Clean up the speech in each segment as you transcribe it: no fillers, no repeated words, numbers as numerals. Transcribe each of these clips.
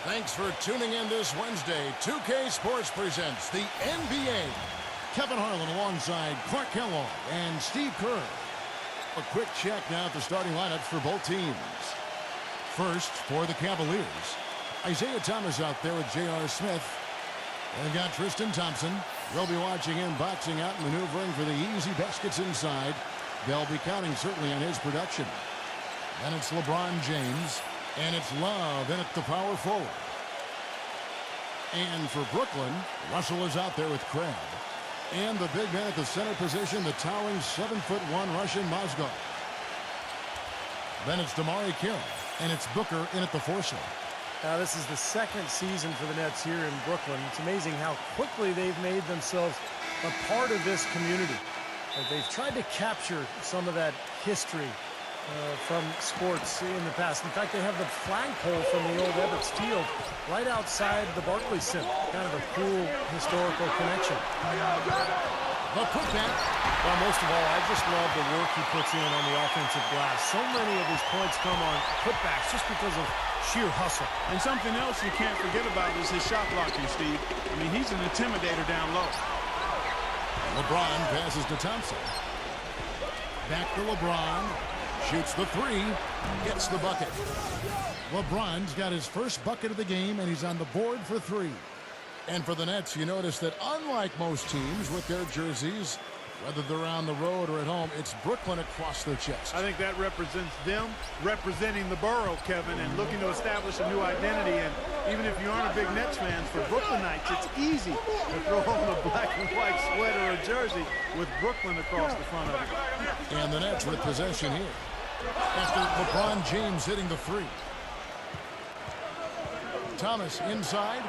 Thanks for tuning in this Wednesday. 2K Sports presents the NBA. Kevin Harlan alongside Clark Kellogg and Steve Kerr. A quick check now at the starting lineups for both teams. First, for the Cavaliers, Isaiah Thomas out there with J.R. Smith. They've got Tristan Thompson. We'll be watching him boxing out, maneuvering for the easy baskets inside. They'll be counting certainly on his production. Then it's LeBron James. And it's Love in at the power forward. And for Brooklyn, Russell is out there with Craig. And the big man at the center position, the towering 7'1" Russian Mozgov. Then it's Damari Carroll, and it's Booker in at the 4 slot. Now, this is the second season for the Nets here in Brooklyn. It's amazing how quickly they've made themselves a part of this community. They've tried to capture some of that history from sports in the past. In fact, they have the flagpole from the old Ebbets Field right outside the Barclays Center. Kind of a cool historical connection. The putback. Well, most of all, I just love the work he puts in on the offensive glass. So many of his points come on putbacks just because of sheer hustle. And something else you can't forget about is his shot blocking, Steve. I mean, he's an intimidator down low. LeBron passes to Thompson. Back to LeBron. Shoots the 3, gets the bucket. LeBron's got his first bucket of the game, and he's on the board for 3. And for the Nets, you notice that unlike most teams with their jerseys, whether they're on the road or at home, it's Brooklyn across their chest. I think that represents them representing the borough, Kevin, and looking to establish a new identity. And even if you aren't a big Nets fan, for Brooklynites, it's easy to throw on a black and white sweater or jersey with Brooklyn across the front of it. And the Nets with possession here. After LeBron James hitting the 3. Thomas inside.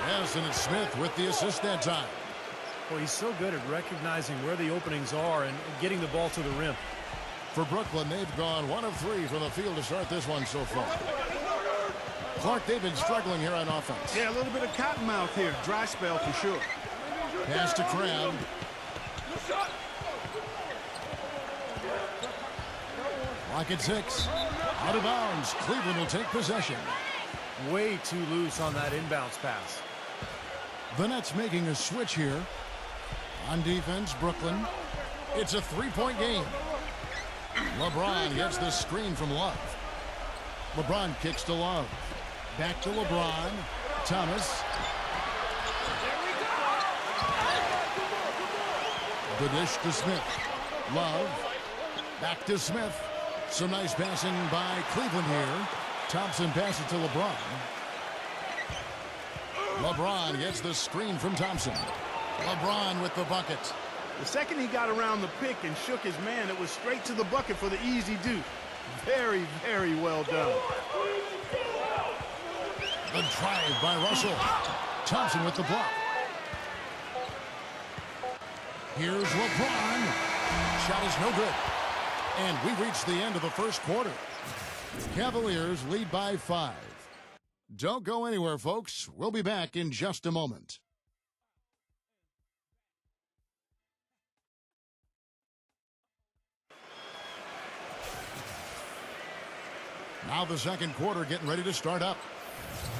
Yes, and it's Smith with the assist that time. Well, he's so good at recognizing where the openings are and getting the ball to the rim. For Brooklyn, they've gone 1 of 3 from the field to start this one so far. Clark, they've been struggling here on offense. Yeah, a little bit of cottonmouth here. Dry spell for sure. Pass to Crab. Lock at 6. Out of bounds. Cleveland will take possession. Way too loose on that inbounds pass. The Nets making a switch here. On defense, Brooklyn. It's a 3-point game. LeBron gets the screen from Love. LeBron kicks to Love. Back to LeBron. Thomas. The dish to Smith. Love. Back to Smith. Some nice passing by Cleveland here. Thompson passes to LeBron. LeBron gets the screen from Thompson. LeBron with the bucket. The second he got around the pick and shook his man, it was straight to the bucket for the easy deuce. Very, very well done. The drive by Russell. Thompson with the block. Here's LeBron. Shot is no good. And we reach the end of the first quarter. Cavaliers lead by 5. Don't go anywhere, folks. We'll be back in just a moment. Now the second quarter getting ready to start up.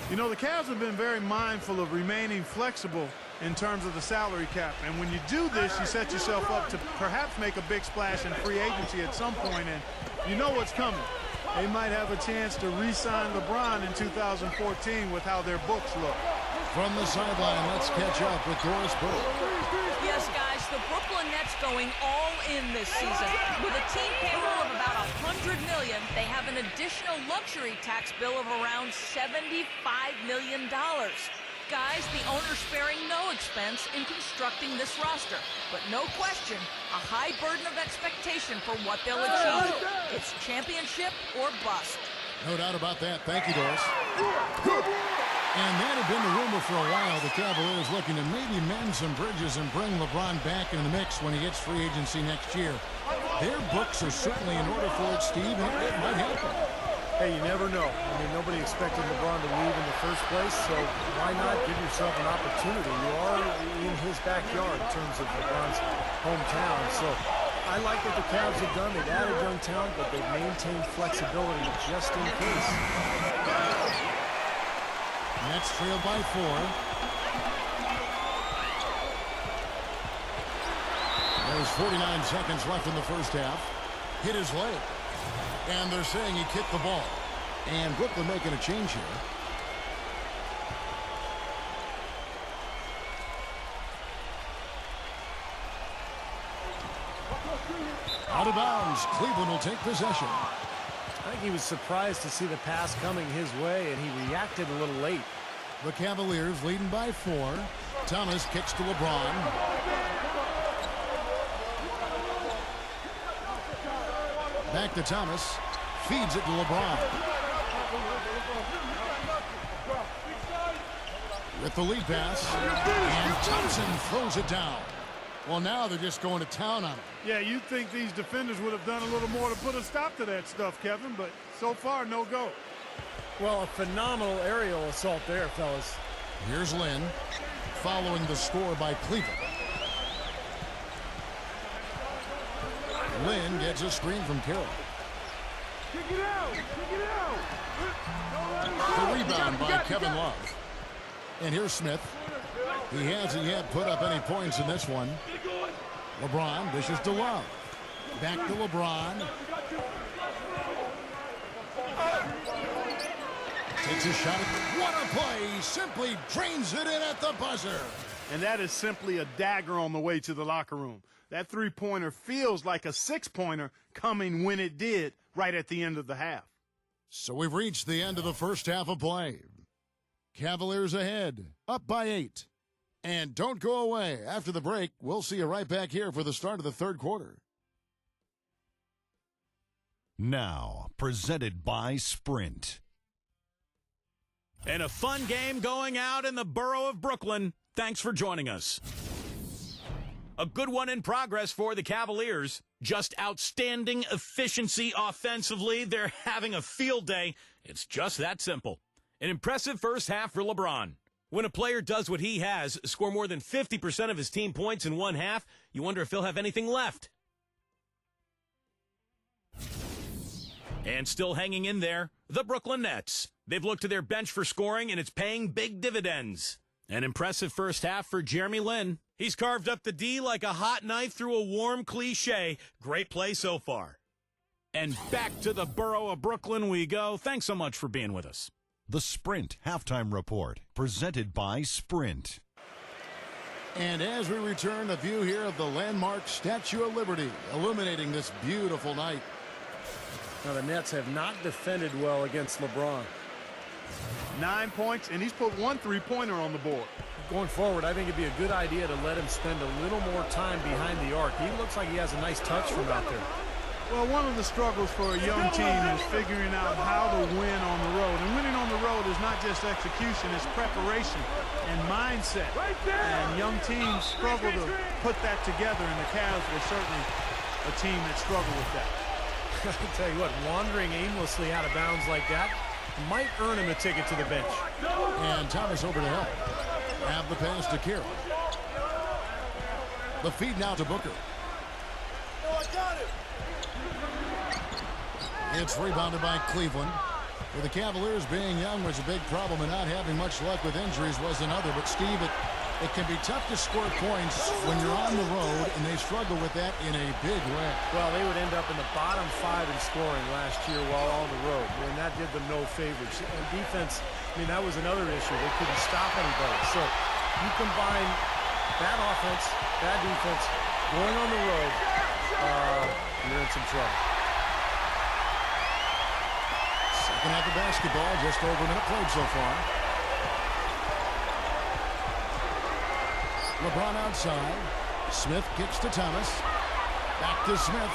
You know, the Cavs have been very mindful of remaining flexible in terms of the salary cap. And when you do this, you set yourself up to perhaps make a big splash in free agency at some point, and you know what's coming. They might have a chance to re-sign LeBron in 2014 with how their books look. From the sideline, let's catch up with Doris Burke. Yes, guys, the Brooklyn Nets going all in this season. With a team payroll of about $100 million, they have an additional luxury tax bill of around $75 million. Guys, the owner's sparing no expense in constructing this roster. But no question, a high burden of expectation for what they'll achieve. It's championship or bust. No doubt about that. Thank you, Doris. And that had been the rumor for a while. The Cavaliers looking to maybe mend some bridges and bring LeBron back in the mix when he hits free agency next year. Their books are certainly in order for it, Steve, and it might happen. Hey, you never know. I mean, nobody expected LeBron to leave in the first place, so why not give yourself an opportunity? You are in his backyard in terms of LeBron's hometown, so I like what the Cavs have done. They've added young talent, but they've maintained flexibility just in case. Nets trail by 4. There's 49 seconds left in the first half. Hit his leg. And they're saying he kicked the ball. And Brooklyn making a change here. Out of bounds. Cleveland will take possession. I think he was surprised to see the pass coming his way, and he reacted a little late. The Cavaliers leading by 4. Thomas kicks to LeBron. Back to Thomas. Feeds it to LeBron. With the lead pass. And Thompson throws it down. Well, now they're just going to town on him. Yeah, you'd think these defenders would have done a little more to put a stop to that stuff, Kevin, but so far, no go. Well, a phenomenal aerial assault there, fellas. Here's Lynn, following the score by Cleveland. Lynn gets a screen from Carroll. Kick it out! Kick it out! The rebound by Kevin Love. And here's Smith. He hasn't yet put up any points in this one. LeBron dishes to Love. Back to LeBron. Takes a shot. What a play! Simply drains it in at the buzzer. And that is simply a dagger on the way to the locker room. That three-pointer feels like a six-pointer coming when it did right at the end of the half. So we've reached the end of the first half of play. Cavaliers ahead, up by 8. And don't go away. After the break, we'll see you right back here for the start of the third quarter. Now, presented by Sprint. And a fun game going out in the borough of Brooklyn. Thanks for joining us. A good one in progress for the Cavaliers. Just outstanding efficiency offensively. They're having a field day. It's just that simple. An impressive first half for LeBron. When a player does what he has, score more than 50% of his team points in one half, you wonder if he'll have anything left. And still hanging in there, the Brooklyn Nets. They've looked to their bench for scoring, and it's paying big dividends. An impressive first half for Jeremy Lin. He's carved up the D like a hot knife through a warm cliche. Great play so far. And back to the borough of Brooklyn we go. Thanks so much for being with us. The Sprint Halftime Report, presented by Sprint. And as we return, a view here of the landmark Statue of Liberty, illuminating this beautiful night. Now, the Nets have not defended well against LeBron. 9 points, and he's put one three-pointer on the board. Going forward, I think it'd be a good idea to let him spend a little more time behind the arc. He looks like he has a nice touch from out there. Well, one of the struggles for a young team is figuring out how to win on the road. And winning on the road is not just execution, it's preparation and mindset. And young teams struggle to put that together, and the Cavs were certainly a team that struggled with that. I tell you what, wandering aimlessly out of bounds like that might earn him a ticket to the bench. And Thomas over to help. Have the pass to Carroll. The feed now to Booker. It's rebounded by Cleveland. For the Cavaliers, being young was a big problem, and not having much luck with injuries was another. But, Steve, it can be tough to score points when you're on the road, and they struggle with that in a big way. Well, they would end up in the bottom 5 in scoring last year while on the road, and that did them no favors. And defense, I mean, that was another issue. They couldn't stop anybody. So you combine bad offense, bad defense, going on the road, you're in some trouble. Second half of basketball, just over a minute played so far. LeBron outside. Smith kicks to Thomas. Back to Smith.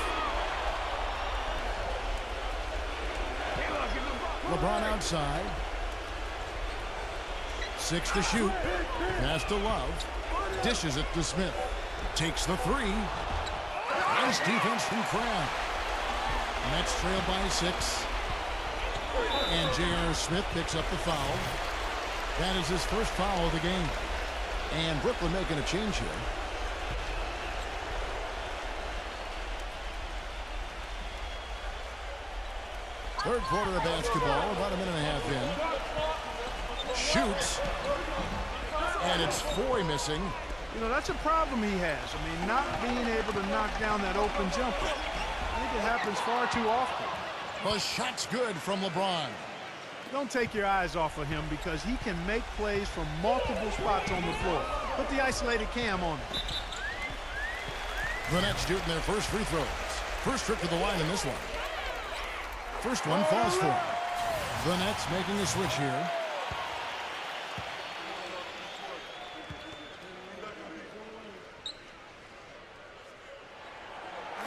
LeBron outside. 6 to shoot. Pass to Love. Dishes it to Smith. Takes the 3. Nice defense from Crab. Nets trail by 6. And J.R. Smith picks up the foul. That is his first foul of the game. And Brooklyn making a change here. Third quarter of basketball, about a minute and a half in. shoots. And it's Foy missing. You know, that's a problem he has. I mean, not being able to knock down that open jumper. I think it happens far too often. The shot's good from LeBron. Don't take your eyes off of him because he can make plays from multiple spots on the floor. Put the isolated cam on him. The Nets shooting their first free throws. First trip to the line in this one. First one falls for him. The Nets making a switch here.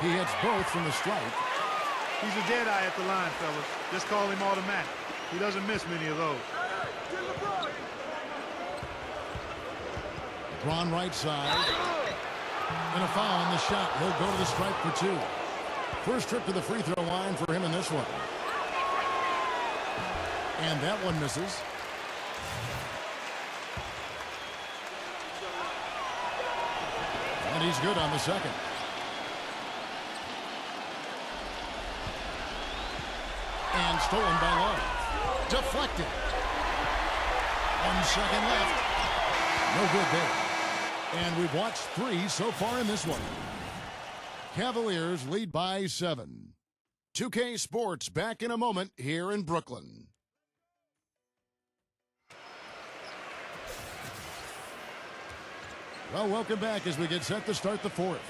He hits both from the stripe. He's a dead eye at the line, fellas. Just call him automatic. He doesn't miss many of those. LeBron right side. And a foul on the shot. He'll go to the stripe for two. First trip to the free throw line for him in this one. And that one misses. And he's good on the second. And stolen by Love. Deflected. 1 second left. No good there. And we've watched 3 so far in this one. Cavaliers lead by 7. 2K Sports back in a moment here in Brooklyn. Well, welcome back as we get set to start the fourth.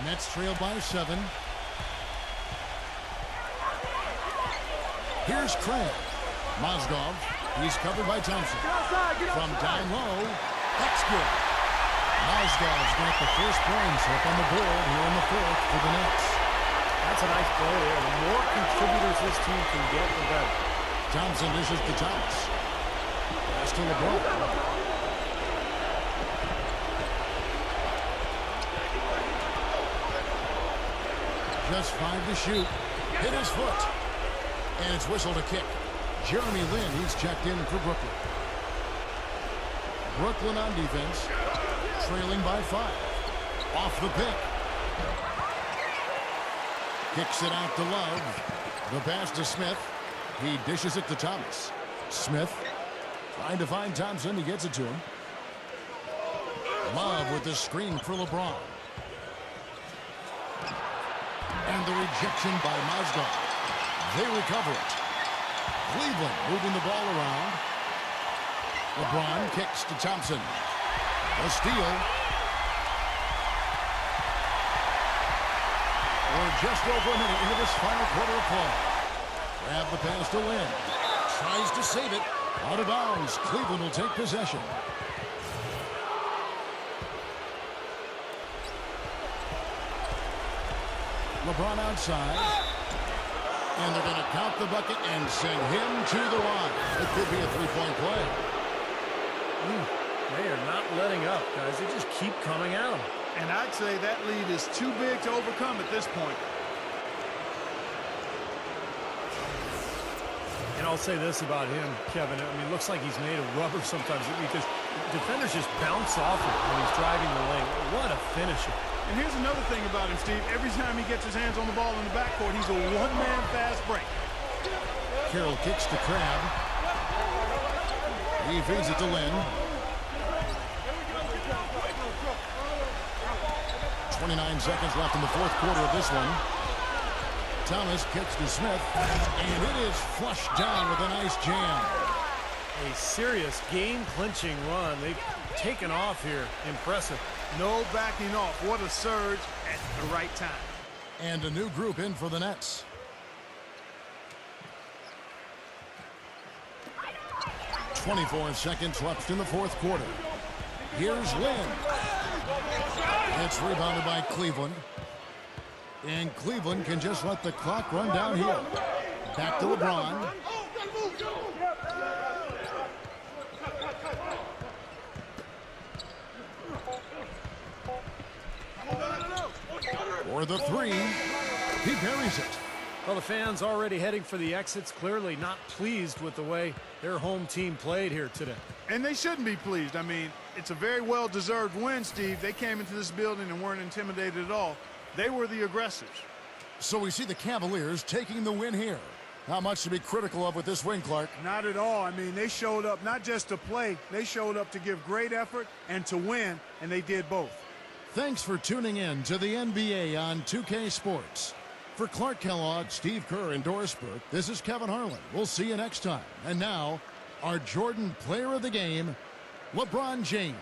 Nets trail by 7. Here's Craig. Mozgov. He's covered by Thompson. From down low. That's good. Mozgov's got the first points up on the board here in the fourth for the Nets. That's a nice play there. The more contributors this team can get, the better. Thompson dishes to Thomas. Pass to LeBron. Just 5 to shoot. Hit his foot. And it's whistled a kick. Jeremy Lin, he's checked in for Brooklyn. Brooklyn on defense. Trailing by 5. Off the pick. Kicks it out to Love. The pass to Smith. He dishes it to Thomas. Smith trying to find Thompson. He gets it to him. Love with the screen for LeBron. And the rejection by Mozgov. They recover it. Cleveland moving the ball around. LeBron kicks to Thompson. A steal. We're just over a minute into this final quarter of play. Grab the pass to Lin. Tries to save it. Out of bounds. Cleveland will take possession. LeBron outside. And they're going to count the bucket and send him to the line. It could be a three-point play. They are not letting up, guys. They just keep coming at them. And I'd say that lead is too big to overcome at this point. And I'll say this about him, Kevin. I mean, it looks like he's made of rubber sometimes because defenders just bounce off him when he's driving the lane. What a finisher. And here's another thing about him, Steve. Every time he gets his hands on the ball in the backcourt, he's a one-man fast break. Carroll kicks to Crab. He feeds it to Lin. 29 seconds left in the fourth quarter of this one. Thomas kicks to Smith, and it is flushed down with a nice jam. A serious game-clinching run. They've taken off here. Impressive. No backing off. What a surge at the right time. And a new group in for the Nets. .24 seconds left in the fourth quarter. Here's Lin. It's rebounded by Cleveland. And Cleveland can just let the clock run down here. Back to LeBron. For the three. He buries it. Well, the fans already heading for the exits, clearly not pleased with the way their home team played here today. And they shouldn't be pleased. I mean, it's a very well-deserved win, Steve. They came into this building and weren't intimidated at all. They were the aggressors. So we see the Cavaliers taking the win here. Not much to be critical of with this win, Clark. Not at all. I mean, they showed up not just to play, they showed up to give great effort and to win, and they did both. Thanks for tuning in to the NBA on 2K Sports. For Clark Kellogg, Steve Kerr, and Doris Burke, this is Kevin Harlan. We'll see you next time. And now, our Jordan Player of the Game, LeBron James.